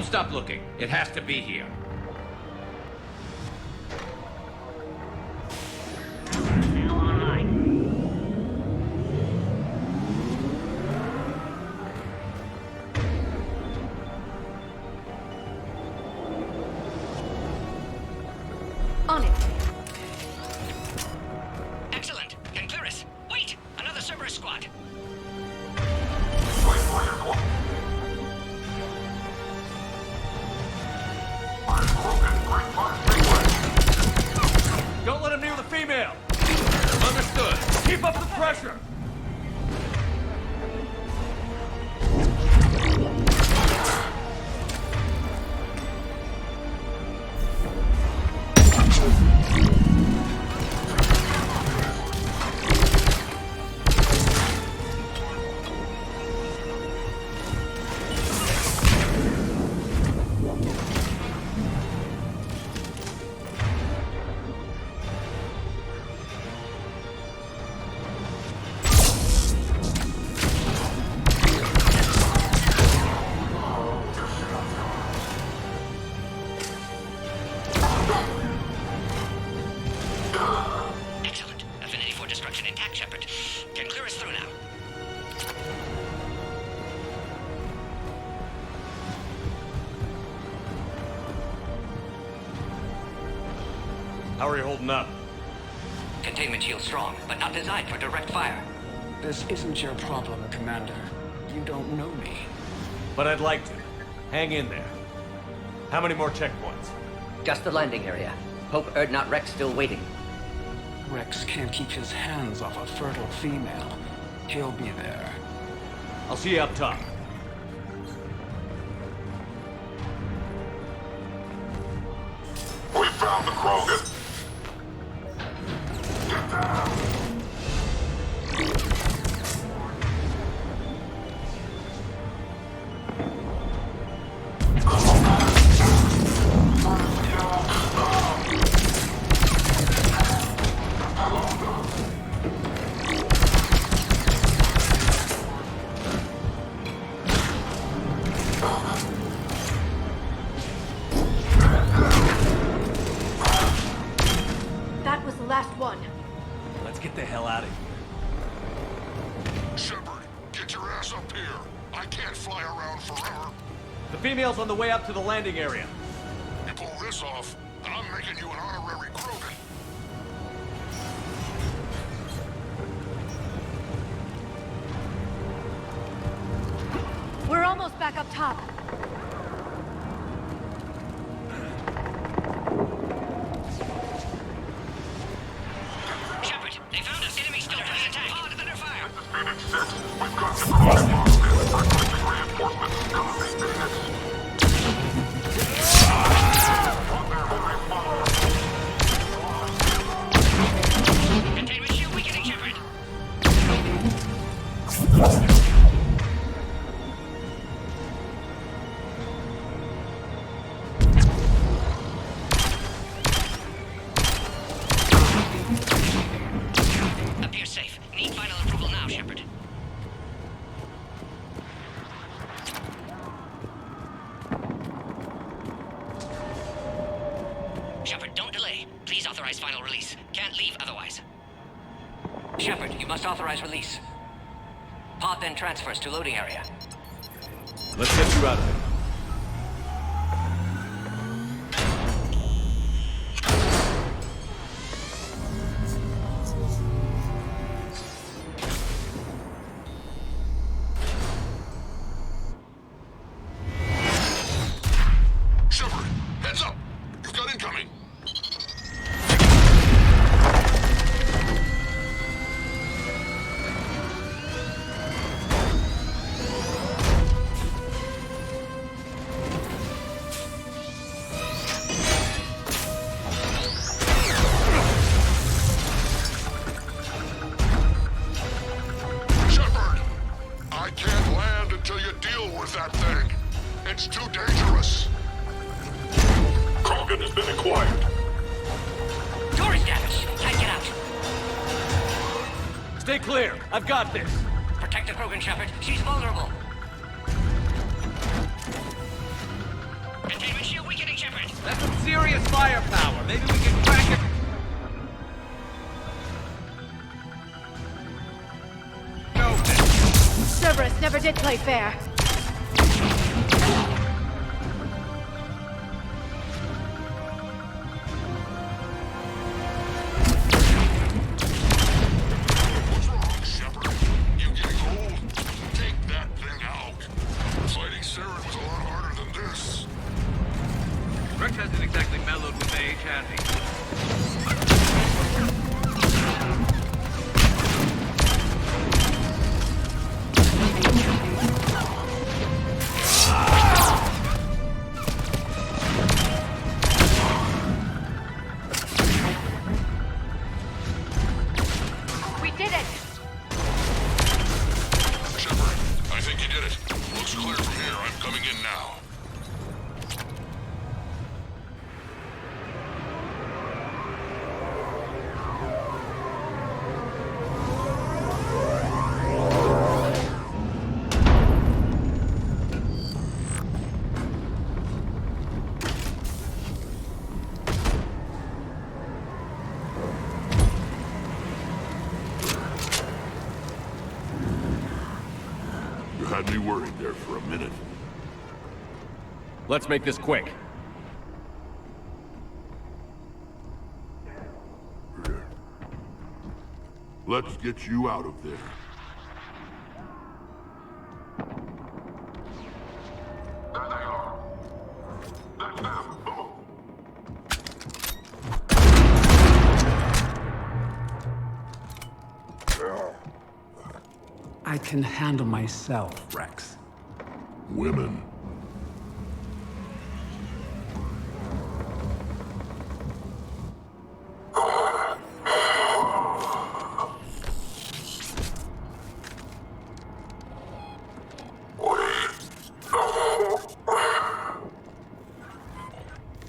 Don't stop looking. It has to be here. Now online. On it. Excellent. Can clear us. Wait! Another Cerberus squad. Don't let him near the female! Understood. Keep up the pressure! Excellent. Affinity for destruction intact, Shepard. Can clear us through now. How are you holding up? Containment shield strong, but not designed for direct fire. This isn't your problem, Commander. You don't know me. But I'd like to. Hang in there. How many more checkpoints? Just the landing area. Hope Erdnot Rex still waiting. Rex can't keep his hands off a fertile female. He'll be there. I'll see you up top. We found the Krogan! Get down! That was the last one. Let's get the hell out of here. Shepard, get your ass up here! I can't fly around forever! The female's on the way up to the landing area. You pull this off, and I'm making you an honorary Krogan. We're almost back up top. Shepard, they found us. Enemy still trying to attack. Pod under fire. Phoenix 6, we've got to cross the requesting reinforcements. Copy, Phoenix. On their way, follow. Containment shield weakening, Shepard. Appears safe. Need final approval now, Shepard. Shepard, don't delay. Please authorize final release. Can't leave otherwise. Shepard, you must authorize release. Pod then transfers to loading area. Let's get you out of here. Shepard, heads up! You've got incoming! Shepard! I can't land until you deal with that thing. It's too dangerous. Krogan has been acquired. Door is damaged. Can't get out. Stay clear. I've got this. Protect the Krogan, Shepard. She's vulnerable. That's some serious firepower. Maybe we can crack it. No. Cerberus never did play fair. What's wrong, Shepard? You getting old? Take that thing out. Fighting Saren was a lot harder than this. Rex hasn't exactly mellowed with age, has he? We did it! Shepard, I think you did it. Looks clear from here. I'm coming in now. You had me worried there for a minute. Let's make this quick. Let's get you out of there. There they are. That's them. I can handle myself, Rex. Women.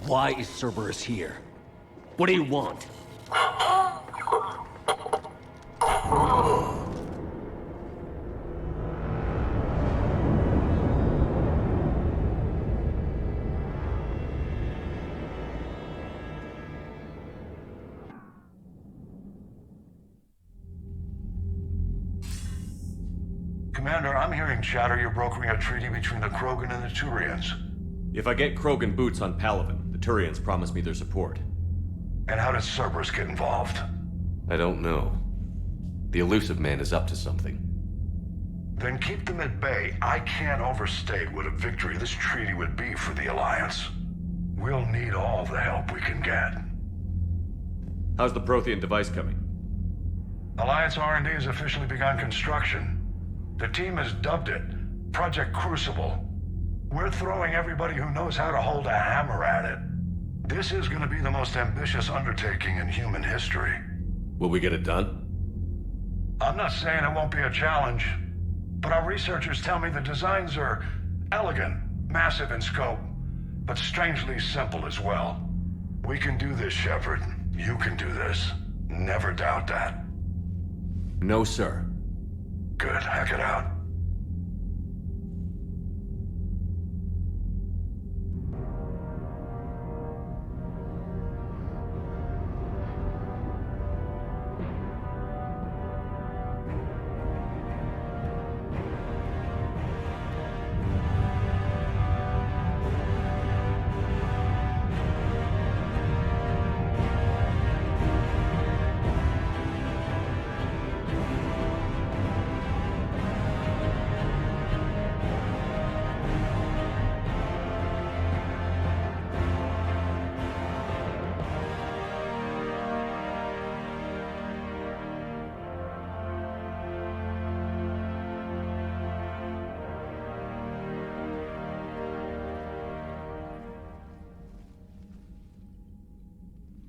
Why is Cerberus here? What do you want? Commander, I'm hearing chatter you're brokering a treaty between the Krogan and the Turians. If I get Krogan boots on Palaven, the Turians promise me their support. And how does Cerberus get involved? I don't know. The elusive man is up to something. Then keep them at bay. I can't overstate what a victory this treaty would be for the Alliance. We'll need all the help we can get. How's the Prothean device coming? Alliance R&D has officially begun construction. The team has dubbed it Project Crucible. We're throwing everybody who knows how to hold a hammer at it. This is going to be the most ambitious undertaking in human history. Will we get it done? I'm not saying it won't be a challenge, but our researchers tell me the designs are elegant, massive in scope, but strangely simple as well. We can do this, Shepard. You can do this. Never doubt that. No, sir. Good. Hack it out.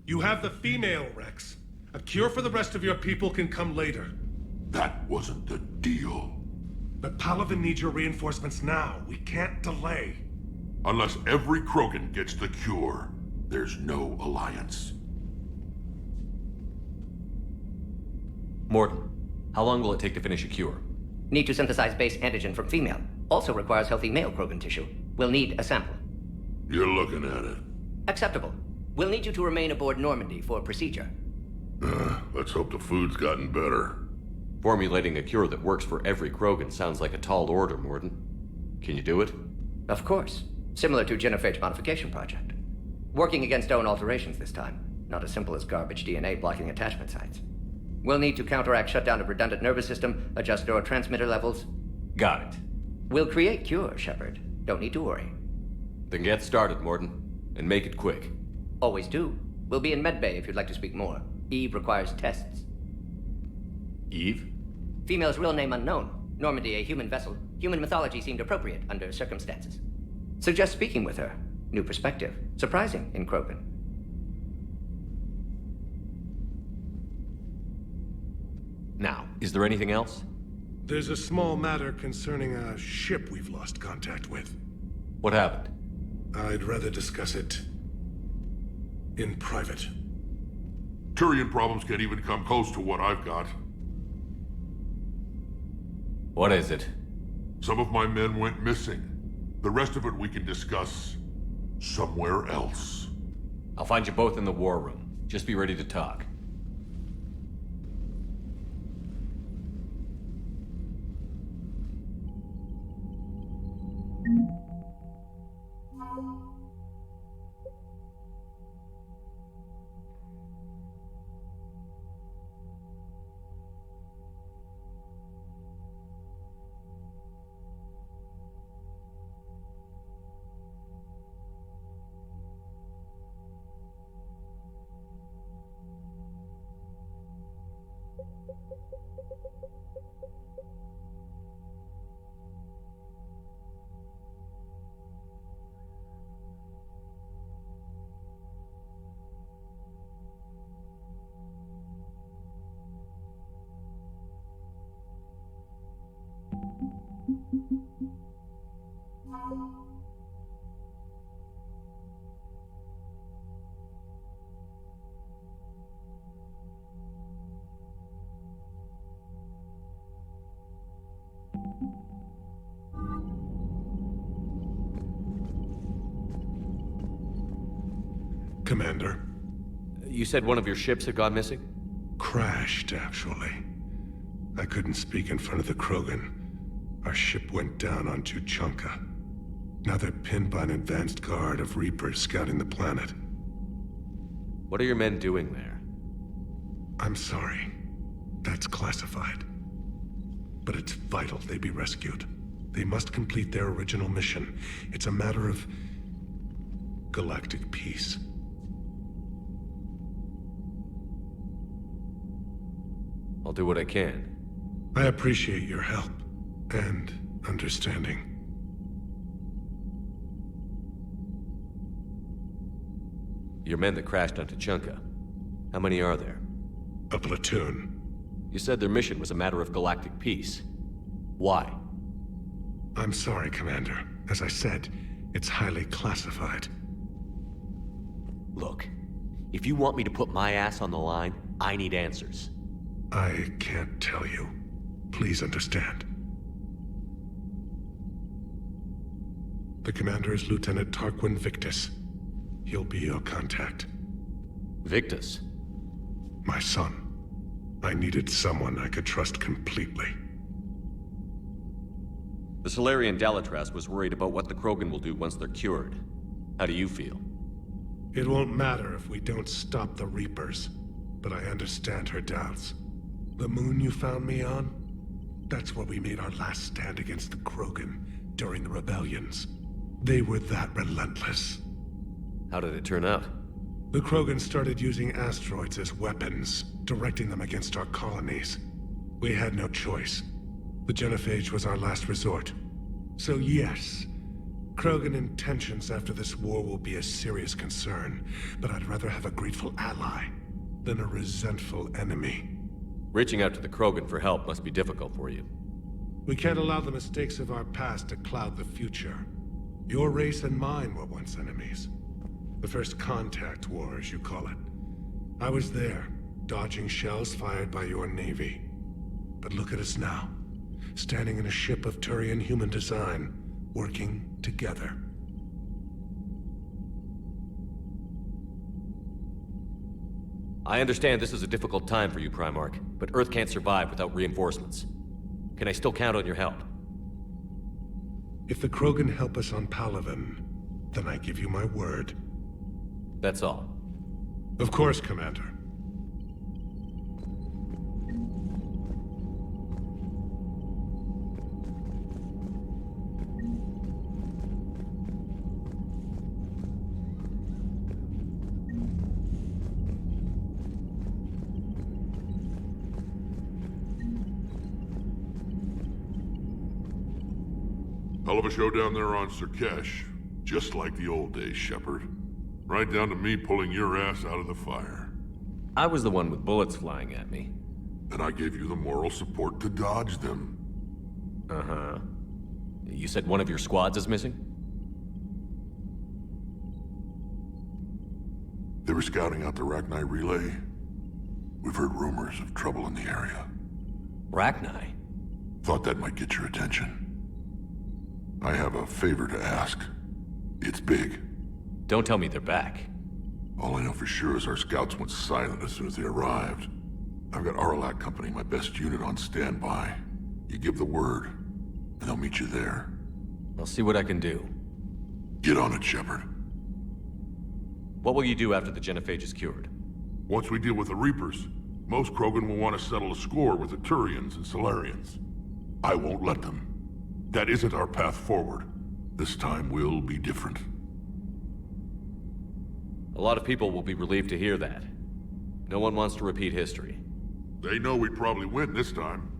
You have the female, Rex. A cure for the rest of your people can come later. That wasn't the deal. But Palaven needs your reinforcements now. We can't delay. Unless every Krogan gets the cure, there's no alliance. Morton, how long will it take to finish a cure? Need to synthesize base antigen from female. Also requires healthy male Krogan tissue. We'll need a sample. You're looking at it. Acceptable. We'll need you to remain aboard Normandy for procedure. Let's hope the food's gotten better. Formulating a cure that works for every Krogan sounds like a tall order, Morden. Can you do it? Of course. Similar to genophage modification project. Working against own alterations this time. Not as simple as garbage DNA blocking attachment sites. We'll need to counteract shutdown of redundant nervous system, adjust neurotransmitter levels. Got it. We'll create cure, Shepard. Don't need to worry. Then get started, Morden. And make it quick. Always do. We'll be in medbay if you'd like to speak more. Eve requires tests. Eve? Female's real name unknown. Normandy a human vessel. Human mythology seemed appropriate under circumstances. Suggest speaking with her. New perspective. Surprising in Krogan. Now, is there anything else? There's a small matter concerning a ship we've lost contact with. What happened? I'd rather discuss it in private. Turian problems can't even come close to what I've got. What is it? Some of my men went missing. The rest of it we can discuss somewhere else. I'll find you both in the war room. Just be ready to talk. Commander. You said one of your ships had gone missing? Crashed, actually. I couldn't speak in front of the Krogan. Our ship went down on Tuchanka. Now they're pinned by an advanced guard of Reapers scouting the planet. What are your men doing there? I'm sorry. That's classified. But it's vital they be rescued. They must complete their original mission. It's a matter of galactic peace. I'll do what I can. I appreciate your help and understanding. Your men that crashed on Tuchanka. How many are there? A platoon. You said their mission was a matter of galactic peace. Why? I'm sorry, Commander. As I said, it's highly classified. Look, if you want me to put my ass on the line, I need answers. I can't tell you. Please understand. The commander is Lieutenant Tarquin Victus. He'll be your contact. Victus? My son. I needed someone I could trust completely. The Solarian Dalatras was worried about what the Krogan will do once they're cured. How do you feel? It won't matter if we don't stop the Reapers, but I understand her doubts. The moon you found me on? That's where we made our last stand against the Krogan during the rebellions. They were that relentless. How did it turn out? The Krogan started using asteroids as weapons, directing them against our colonies. We had no choice. The genophage was our last resort. So yes, Krogan intentions after this war will be a serious concern, but I'd rather have a grateful ally than a resentful enemy. Reaching out to the Krogan for help must be difficult for you. We can't allow the mistakes of our past to cloud the future. Your race and mine were once enemies. The first contact war, as you call it. I was there, dodging shells fired by your navy. But look at us now, standing in a ship of Turian human design, working together. I understand this is a difficult time for you, Primarch, but Earth can't survive without reinforcements. Can I still count on your help? If the Krogan help us on Palaven, then I give you my word. That's all. Of course, Commander. Hell of a show down there on Surkesh. Just like the old days, Shepard. Right down to me pulling your ass out of the fire. I was the one with bullets flying at me. And I gave you the moral support to dodge them. Uh-huh. You said one of your squads is missing? They were scouting out the Rachni relay. We've heard rumors of trouble in the area. Rachni? Thought that might get your attention. I have a favor to ask. It's big. Don't tell me they're back. All I know for sure is our scouts went silent as soon as they arrived. I've got Aralak Company, my best unit, on standby. You give the word, and they'll meet you there. I'll see what I can do. Get on it, Shepard. What will you do after the genophage is cured? Once we deal with the Reapers, most Krogan will want to settle a score with the Turians and Solarians. I won't let them. That isn't our path forward. This time will be different. A lot of people will be relieved to hear that. No one wants to repeat history. They know we'd probably win this time.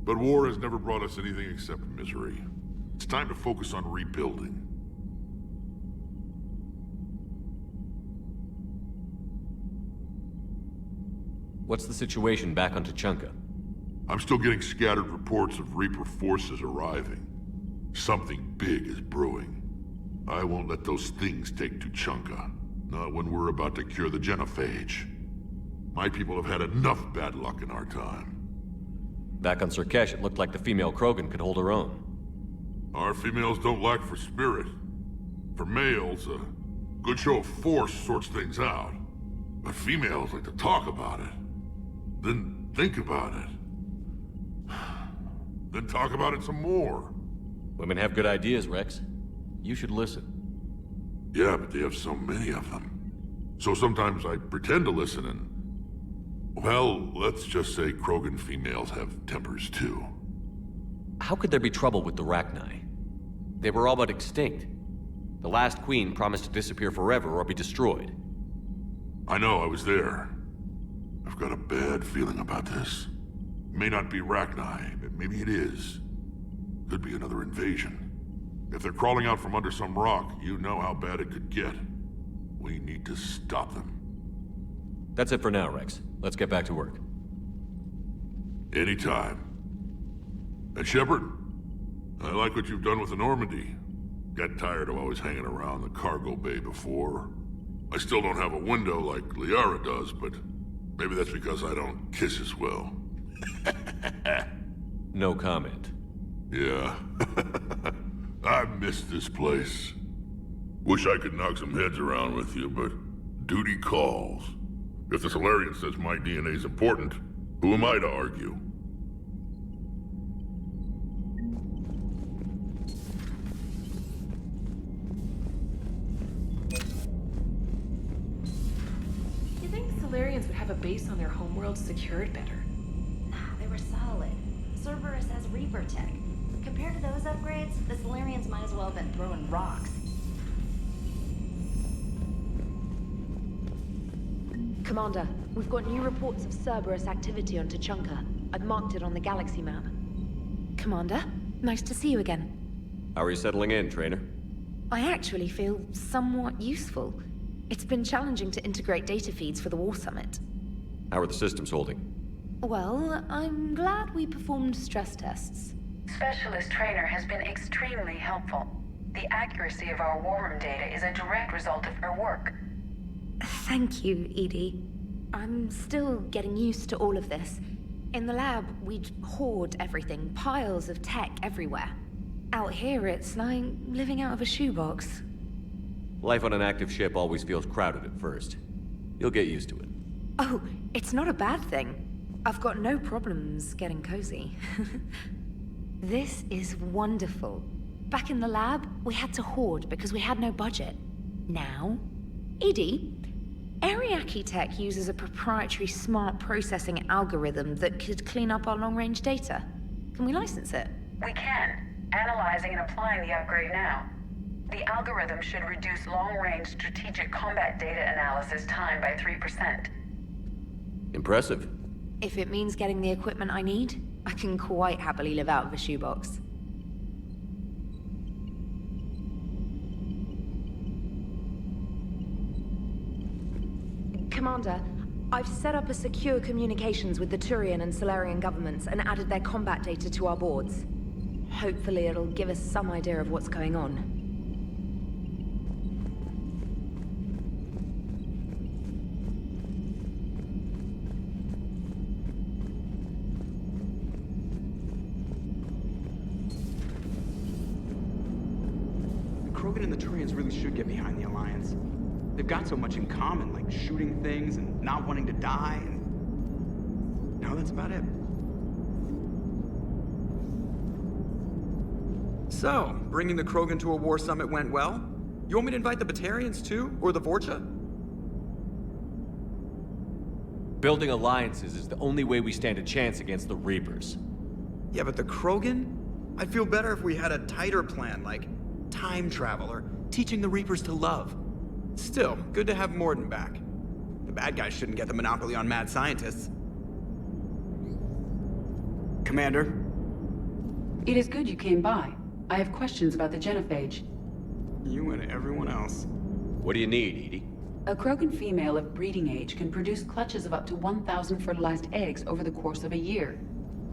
But war has never brought us anything except misery. It's time to focus on rebuilding. What's the situation back on Tuchanka? I'm still getting scattered reports of Reaper forces arriving. Something big is brewing. I won't let those things take Tuchanka. Not when we're about to cure the genophage. My people have had enough bad luck in our time. Back on Surkesh, it looked like the female Krogan could hold her own. Our females don't lack for spirit. For males, a good show of force sorts things out. But females like to talk about it. Then think about it. Then talk about it some more. Women have good ideas, Rex. You should listen. Yeah, but they have so many of them. So sometimes I pretend to listen and... Well, let's just say Krogan females have tempers too. How could there be trouble with the Rachni? They were all but extinct. The last queen promised to disappear forever or be destroyed. I know, I was there. I've got a bad feeling about this. It may not be Rachni, but maybe it is. Could be another invasion. If they're crawling out from under some rock, you know how bad it could get. We need to stop them. That's it for now, Rex. Let's get back to work. Anytime. And Shepard, I like what you've done with the Normandy. Got tired of always hanging around the cargo bay before. I still don't have a window like Liara does, but maybe that's because I don't kiss as well. No comment. Yeah. I miss this place. Wish I could knock some heads around with you, but duty calls. If the Solarian says my DNA's important, who am I to argue? You think Solarians would have a base on their homeworld secured better? Nah, they were solid. Cerberus has Reaper tech. Compared to those upgrades, the Solarians might as well have been throwing rocks. Commander, we've got new reports of Cerberus activity on Tuchanka. I've marked it on the galaxy map. Commander, nice to see you again. How are you settling in, Trainer? I actually feel somewhat useful. It's been challenging to integrate data feeds for the War Summit. How are the systems holding? Well, I'm glad we performed stress tests. Specialist Trainer has been extremely helpful. The accuracy of our war room data is a direct result of her work. Thank you, Edie. I'm still getting used to all of this. In the lab, we'd hoard everything, piles of tech everywhere. Out here, it's like living out of a shoebox. Life on an active ship always feels crowded at first. You'll get used to it. Oh, it's not a bad thing. I've got no problems getting cozy. This is wonderful. Back in the lab, we had to hoard because we had no budget. Now, Edie, Ariake Tech uses a proprietary smart processing algorithm that could clean up our long-range data. Can we license it? We can. Analyzing and applying the upgrade now. The algorithm should reduce long-range strategic combat data analysis time by 3%. Impressive. If it means getting the equipment I need, I can quite happily live out of a shoebox. Commander, I've set up a secure communications with the Turian and Solarian governments and added their combat data to our boards. Hopefully it'll give us some idea of what's going on. Krogan and the Turians really should get behind the Alliance. They've got so much in common, like shooting things and not wanting to die, and... no, that's about it. So, bringing the Krogan to a war summit went well? You want me to invite the Batarians too? Or the Vorcha? Building alliances is the only way we stand a chance against the Reapers. Yeah, but the Krogan? I'd feel better if we had a tighter plan, like time travel or teaching the Reapers to love. Still, good to have Morden back. The bad guys shouldn't get the monopoly on mad scientists. Commander? It is good you came by. I have questions about the genophage. You and everyone else. What do you need, Edie? A Krogan female of breeding age can produce clutches of up to 1,000 fertilized eggs over the course of a year.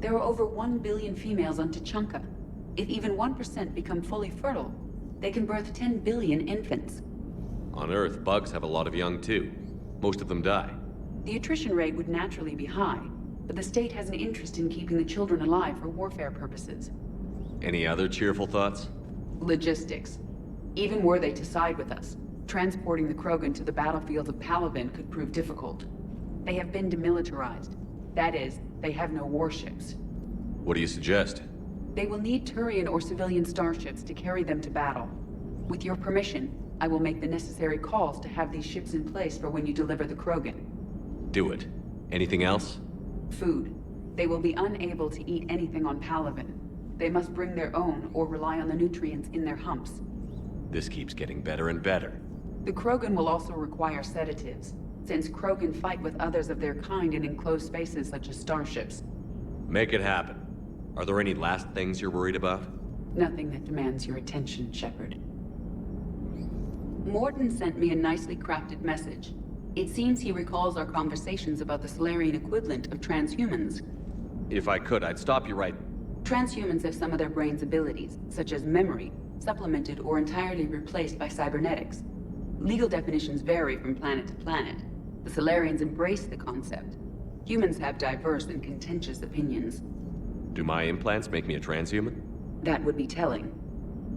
There are over 1 billion females on Tuchanka. If even 1% become fully fertile, they can birth 10 billion infants. On Earth, bugs have a lot of young too. Most of them die. The attrition rate would naturally be high, but the state has an interest in keeping the children alive for warfare purposes. Any other cheerful thoughts? Logistics. Even were they to side with us, transporting the Krogan to the battlefields of Palaven could prove difficult. They have been demilitarized. That is, they have no warships. What do you suggest? They will need Turian or civilian starships to carry them to battle. With your permission, I will make the necessary calls to have these ships in place for when you deliver the Krogan. Do it. Anything else? Food. They will be unable to eat anything on Palaven. They must bring their own or rely on the nutrients in their humps. This keeps getting better and better. The Krogan will also require sedatives, since Krogan fight with others of their kind in enclosed spaces such as starships. Make it happen. Are there any last things you're worried about? Nothing that demands your attention, Shepard. Morden sent me a nicely crafted message. It seems he recalls our conversations about the Solarian equivalent of transhumans. If I could, I'd stop you right... Transhumans have some of their brain's abilities, such as memory, supplemented or entirely replaced by cybernetics. Legal definitions vary from planet to planet. The Solarians embrace the concept. Humans have diverse and contentious opinions. Do my implants make me a transhuman? That would be telling.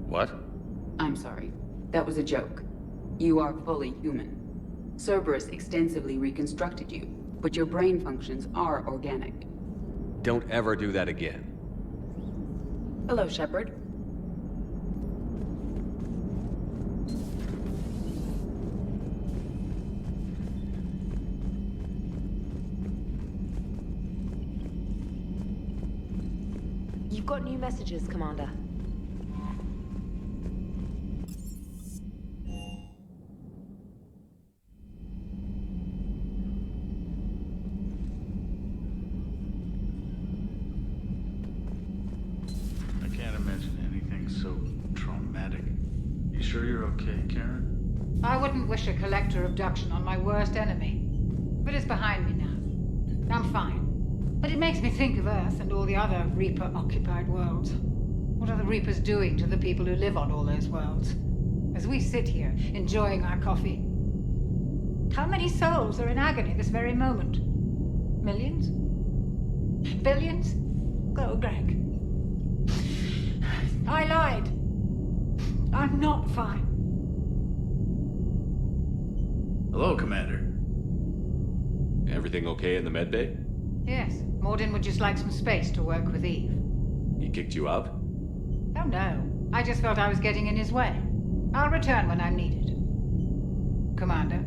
What? I'm sorry. That was a joke. You are fully human. Cerberus extensively reconstructed you, but your brain functions are organic. Don't ever do that again. Hello, Shepard. You've got new messages, Commander. I can't imagine anything so traumatic. You sure you're okay, Karen? I wouldn't wish a collector abduction on my worst enemy. But it's behind me now. I'm fine. But it makes me think of Earth and all the other Reaper-occupied worlds. What are the Reapers doing to the people who live on all those worlds? As we sit here, enjoying our coffee. How many souls are in agony this very moment? Millions? Billions? Go, Greg. I lied. I'm not fine. Hello, Commander. Everything okay in the medbay? Yes, Morden would just like some space to work with Eve. He kicked you out? Oh no, I just felt I was getting in his way. I'll return when I'm needed. Commander.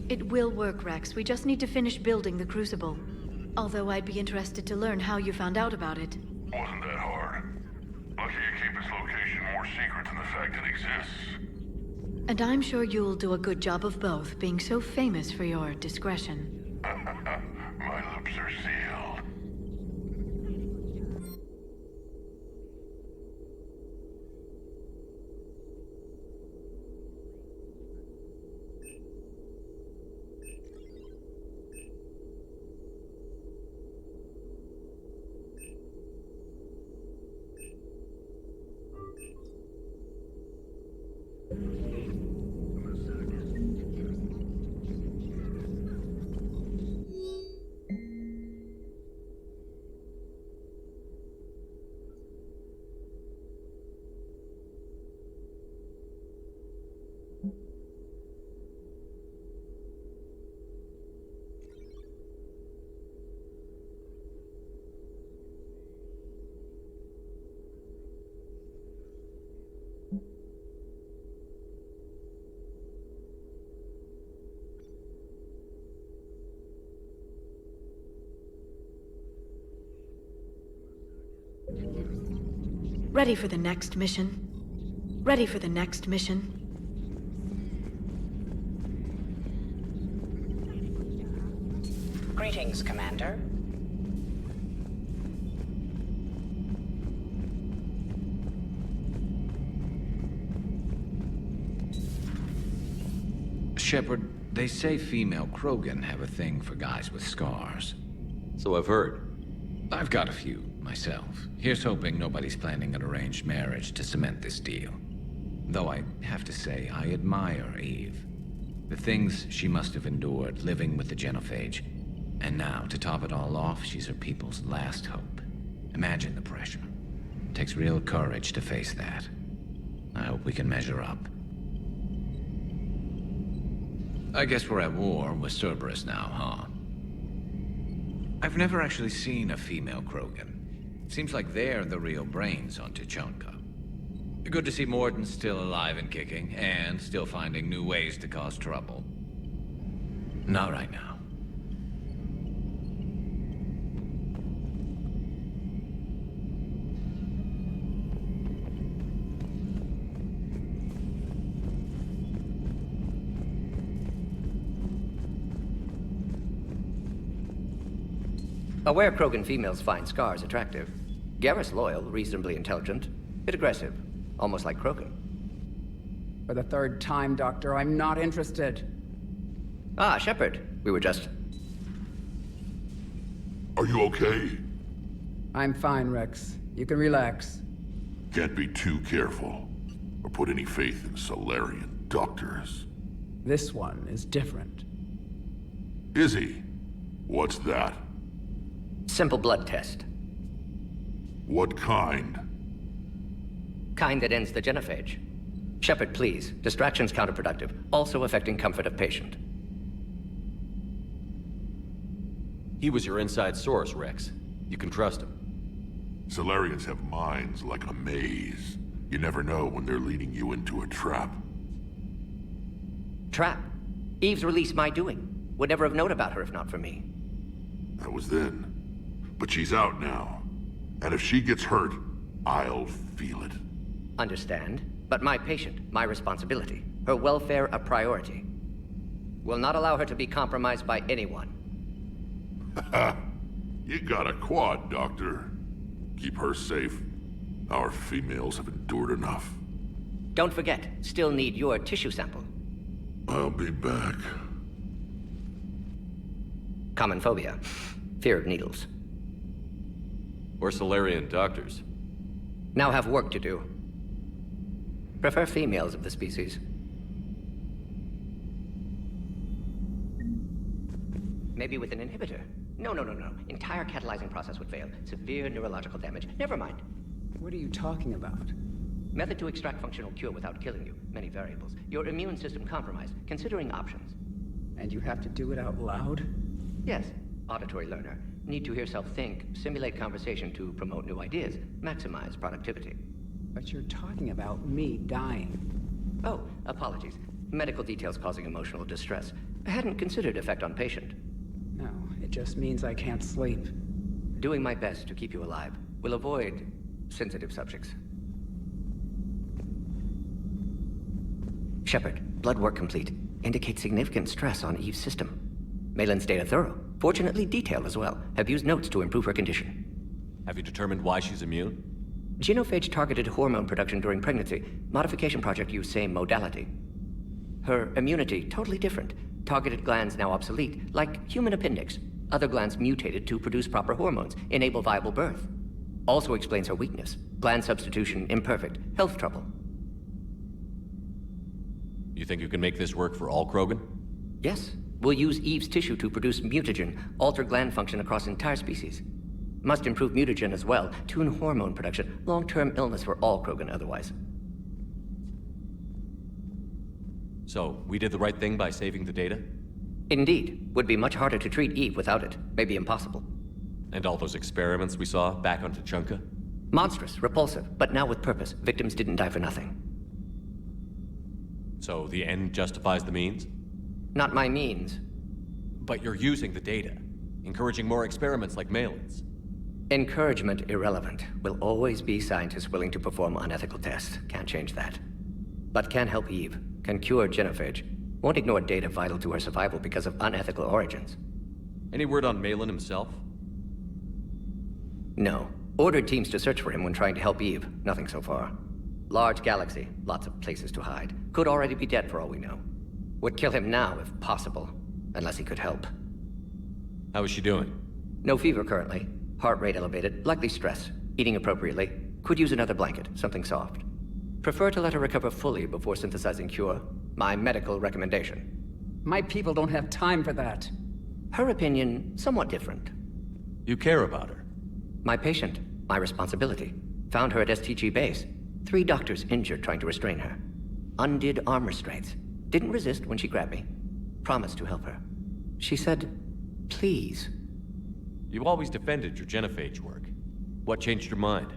It will work, Rex. We just need to finish building the Crucible. Although I'd be interested to learn how you found out about it. Wasn't that hard. Lucky you keep its location more secret than the fact it exists. And I'm sure you'll do a good job of both, being so famous for your discretion. My lips are sealed. Ready for the next mission? Ready for the next mission? Greetings, Commander. Shepard, they say female Krogan have a thing for guys with scars. So I've heard. I've got a few, myself. Here's hoping nobody's planning an arranged marriage to cement this deal. Though I have to say, I admire Eve. The things she must have endured living with the genophage. And now, to top it all off, she's her people's last hope. Imagine the pressure. It takes real courage to face that. I hope we can measure up. I guess we're at war with Cerberus now, huh? I've never actually seen a female Krogan. Seems like they're the real brains on Tuchanka. Good to see Morden still alive and kicking, and still finding new ways to cause trouble. Not right now. Aware Krogan females find scars attractive. Garrus loyal, reasonably intelligent, bit aggressive, almost like Krogan. For the third time, Doctor, I'm not interested. Ah, Shepard. We were just... Are you okay? I'm fine, Rex. You can relax. Can't be too careful, or put any faith in Solarian doctors. This one is different. Is he? What's that? Simple blood test. What kind? Kind that ends the genophage. Shepard, please. Distraction's counterproductive, also affecting comfort of patient. He was your inside source, Rex. You can trust him. Solarians have minds like a maze. You never know when they're leading you into a trap. Trap? Eve's release my doing. Would never have known about her if not for me. That was then. But she's out now. And if she gets hurt, I'll feel it. Understand. But my patient, my responsibility. Her welfare a priority. Will not allow her to be compromised by anyone. You got a quad, Doctor. Keep her safe. Our females have endured enough. Don't forget, still need your tissue sample. I'll be back. Common phobia. Fear of needles. Or Solarian doctors. Now have work to do. Prefer females of the species. Maybe with an inhibitor. No. Entire catalyzing process would fail. Severe neurological damage. Never mind. What are you talking about? Method to extract functional cure without killing you. Many variables. Your immune system compromised. Considering options. And you have to do it out loud? Yes. Auditory learner. Need to hear self think, simulate conversation to promote new ideas, maximize productivity. But you're talking about me dying. Oh, apologies. Medical details causing emotional distress. I hadn't considered effect on patient. No, it just means I can't sleep. Doing my best to keep you alive. Will avoid sensitive subjects. Shepard, blood work complete. Indicates significant stress on Eve's system. Malin's data thorough. Fortunately detailed as well. Have used notes to improve her condition. Have you determined why she's immune? Genophage targeted hormone production during pregnancy. Modification project used same modality. Her immunity totally different. Targeted glands now obsolete, like human appendix. Other glands mutated to produce proper hormones, enable viable birth. Also explains her weakness. Gland substitution imperfect. Health trouble. You think you can make this work for all Krogan? Yes. We'll use Eve's tissue to produce mutagen, alter gland function across entire species. Must improve mutagen as well, tune hormone production, long-term illness for all Krogan otherwise. So, we did the right thing by saving the data? Indeed. Would be much harder to treat Eve without it. Maybe impossible. And all those experiments we saw back on Tuchanka? Monstrous, repulsive, but now with purpose. Victims didn't die for nothing. So, the end justifies the means? Not my means. But you're using the data, encouraging more experiments like Malin's. Encouragement irrelevant. Will always be scientists willing to perform unethical tests. Can't change that. But can help Eve. Can cure genophage. Won't ignore data vital to her survival because of unethical origins. Any word on Malin himself? No. Ordered teams to search for him when trying to help Eve. Nothing so far. Large galaxy. Lots of places to hide. Could already be dead for all we know. Would kill him now if possible. Unless he could help. How is she doing? No fever currently. Heart rate elevated. Likely stress. Eating appropriately. Could use another blanket. Something soft. Prefer to let her recover fully before synthesizing cure. My medical recommendation. My people don't have time for that. Her opinion, somewhat different. You care about her? My patient. My responsibility. Found her at STG base. 3 doctors injured trying to restrain her. Undid arm restraints. Didn't resist when she grabbed me. Promised to help her. She said, please. You always defended your genophage work. What changed your mind?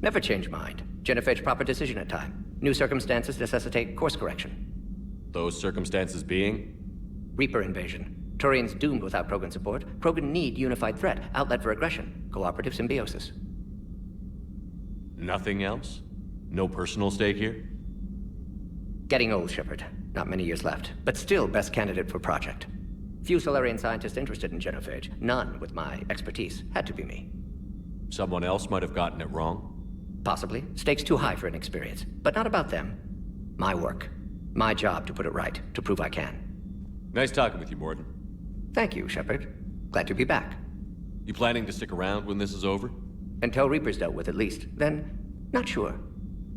Never change mind. Genophage proper decision at time. New circumstances necessitate course correction. Those circumstances being? Reaper invasion. Turians doomed without Krogan support. Krogan need unified threat, outlet for aggression. Cooperative symbiosis. Nothing else? No personal stake here? Getting old, Shepard. Not many years left, but still best candidate for project. Few Solarian scientists interested in genophage. None with my expertise. Had to be me. Someone else might have gotten it wrong? Possibly. Stakes too high for inexperience. But not about them. My work. My job to put it right. To prove I can. Nice talking with you, Morden. Thank you, Shepard. Glad to be back. You planning to stick around when this is over? Until Reaper's dealt with, at least. Then, not sure.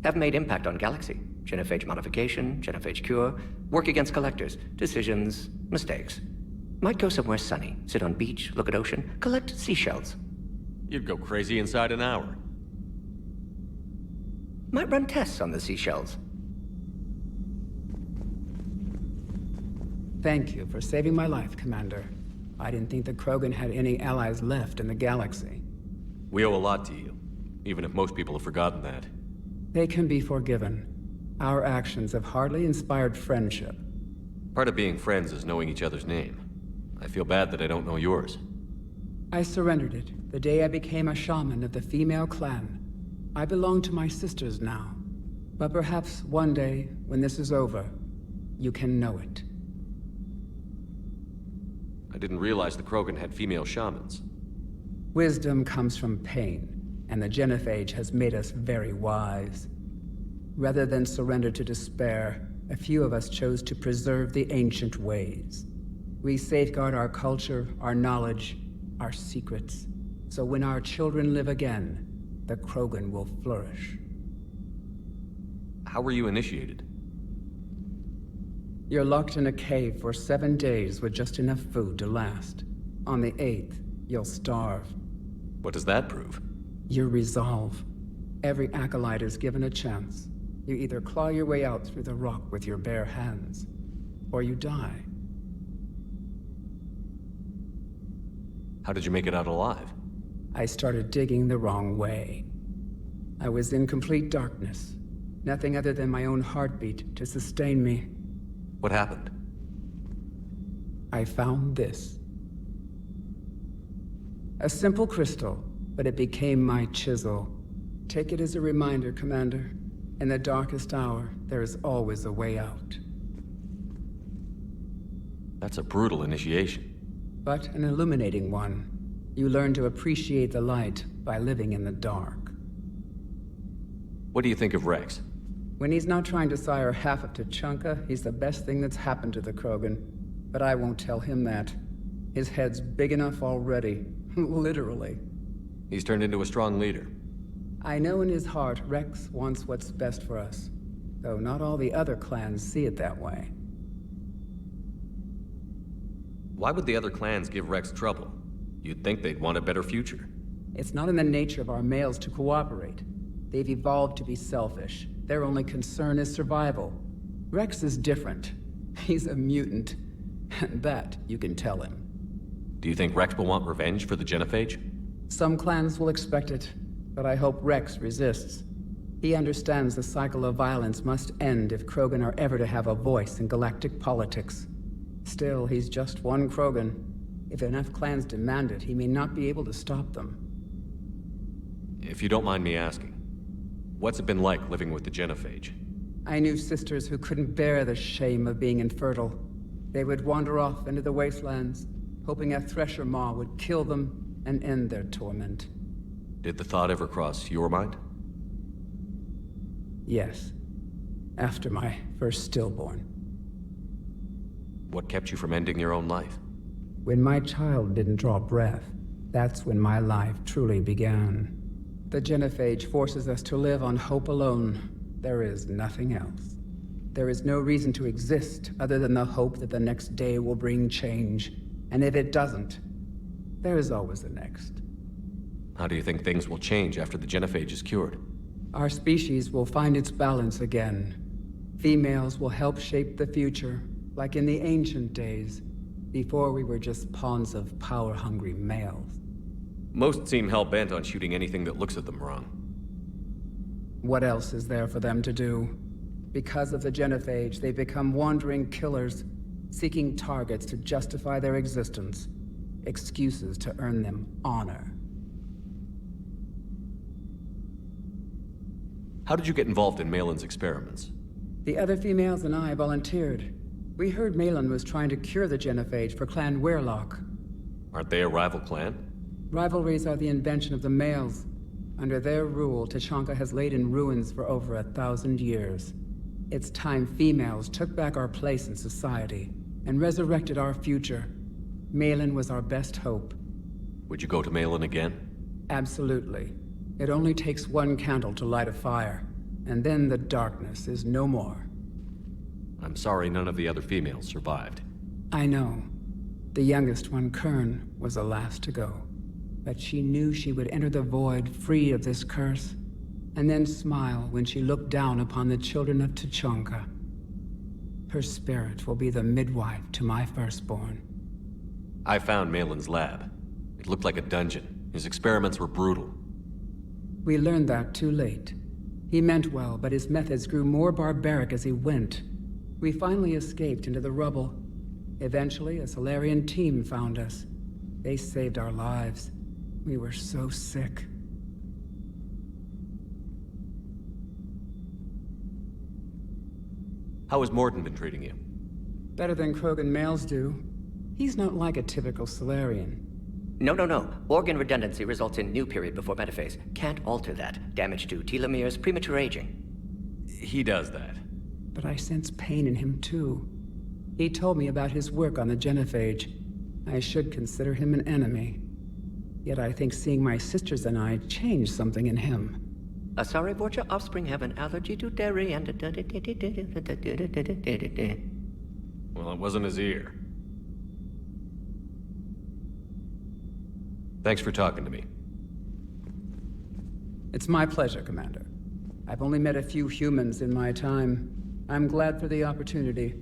Have made impact on Galaxy. Genophage modification, genophage cure, work against collectors, decisions, mistakes. Might go somewhere sunny, sit on beach, look at ocean, collect seashells. You'd go crazy inside an hour. Might run tests on the seashells. Thank you for saving my life, Commander. I didn't think the Krogan had any allies left in the galaxy. We owe a lot to you, even if most people have forgotten that. They can be forgiven. Our actions have hardly inspired friendship. Part of being friends is knowing each other's name. I feel bad that I don't know yours. I surrendered it the day I became a shaman of the female clan. I belong to my sisters now. But perhaps one day, when this is over, you can know it. I didn't realize the Krogan had female shamans. Wisdom comes from pain. and the genophage has made us very wise. Rather than surrender to despair, a few of us chose to preserve the ancient ways. We safeguard our culture, our knowledge, our secrets, so when our children live again, the Krogan will flourish. How were you initiated? You're locked in a cave for 7 days with just enough food to last. On the 8th, you'll starve. What does that prove? Your resolve. Every acolyte is given a chance. You either claw your way out through the rock with your bare hands, or you die. How did you make it out alive? I started digging the wrong way. I was in complete darkness. Nothing other than my own heartbeat to sustain me. What happened? I found this. A simple crystal, but it became my chisel. Take it as a reminder, Commander. In the darkest hour, there is always a way out. That's a brutal initiation. But an illuminating one. You learn to appreciate the light by living in the dark. What do you think of Rex? When he's not trying to sire half of Tuchanka, he's the best thing that's happened to the Krogan. But I won't tell him that. His head's big enough already. Literally. He's turned into a strong leader. I know in his heart Rex wants what's best for us. Though not all the other clans see it that way. Why would the other clans give Rex trouble? You'd think they'd want a better future. It's not in the nature of our males to cooperate. They've evolved to be selfish. Their only concern is survival. Rex is different. He's a mutant. And that you can tell him. Do you think Rex will want revenge for the genophage? Some clans will expect it, but I hope Rex resists. He understands the cycle of violence must end if Krogan are ever to have a voice in galactic politics. Still, he's just one Krogan. If enough clans demand it, he may not be able to stop them. If you don't mind me asking, what's it been like living with the genophage? I knew sisters who couldn't bear the shame of being infertile. They would wander off into the wastelands, hoping a thresher maw would kill them and end their torment. Did the thought ever cross your mind? Yes. After my first stillborn. What kept you from ending your own life? When my child didn't draw breath, that's when my life truly began. The genophage forces us to live on hope alone. There is nothing else. There is no reason to exist other than the hope that the next day will bring change. And if it doesn't, there is always the next. How do you think things will change after the genophage is cured? Our species will find its balance again. Females will help shape the future, like in the ancient days, before we were just pawns of power-hungry males. Most seem hell-bent on shooting anything that looks at them wrong. What else is there for them to do? Because of the genophage, they become wandering killers, seeking targets to justify their existence, excuses to earn them honor. How did you get involved in Malin's experiments? The other females and I volunteered. We heard Malin was trying to cure the genophage for Clan Weirlock. Aren't they a rival clan? Rivalries are the invention of the males. Under their rule, Tuchanka has laid in ruins for over 1,000 years. It's time females took back our place in society and resurrected our future. Malin was our best hope. Would you go to Malin again? Absolutely. It only takes one candle to light a fire, and then the darkness is no more. I'm sorry none of the other females survived. I know. The youngest one, Kern, was the last to go. But she knew she would enter the void free of this curse, and then smile when she looked down upon the children of Tuchanka. Her spirit will be the midwife to my firstborn. I found Malin's lab. It looked like a dungeon. His experiments were brutal. We learned that too late. He meant well, but his methods grew more barbaric as he went. We finally escaped into the rubble. Eventually, a Solarian team found us. They saved our lives. We were so sick. How has Morden been treating you? Better than Krogan males do. He's not like a typical Solarian. No. Organ redundancy results in new period before metaphase. Can't alter that. Damage to telomeres, premature aging. He does that. But I sense pain in him too. He told me about his work on the genophage. I should consider him an enemy. Yet I think seeing my sisters and I changed something in him. Sorry, Borgia offspring have an allergy to dairy and... Well, it wasn't his ear. Thanks for talking to me. It's my pleasure, Commander. I've only met a few humans in my time. I'm glad for the opportunity.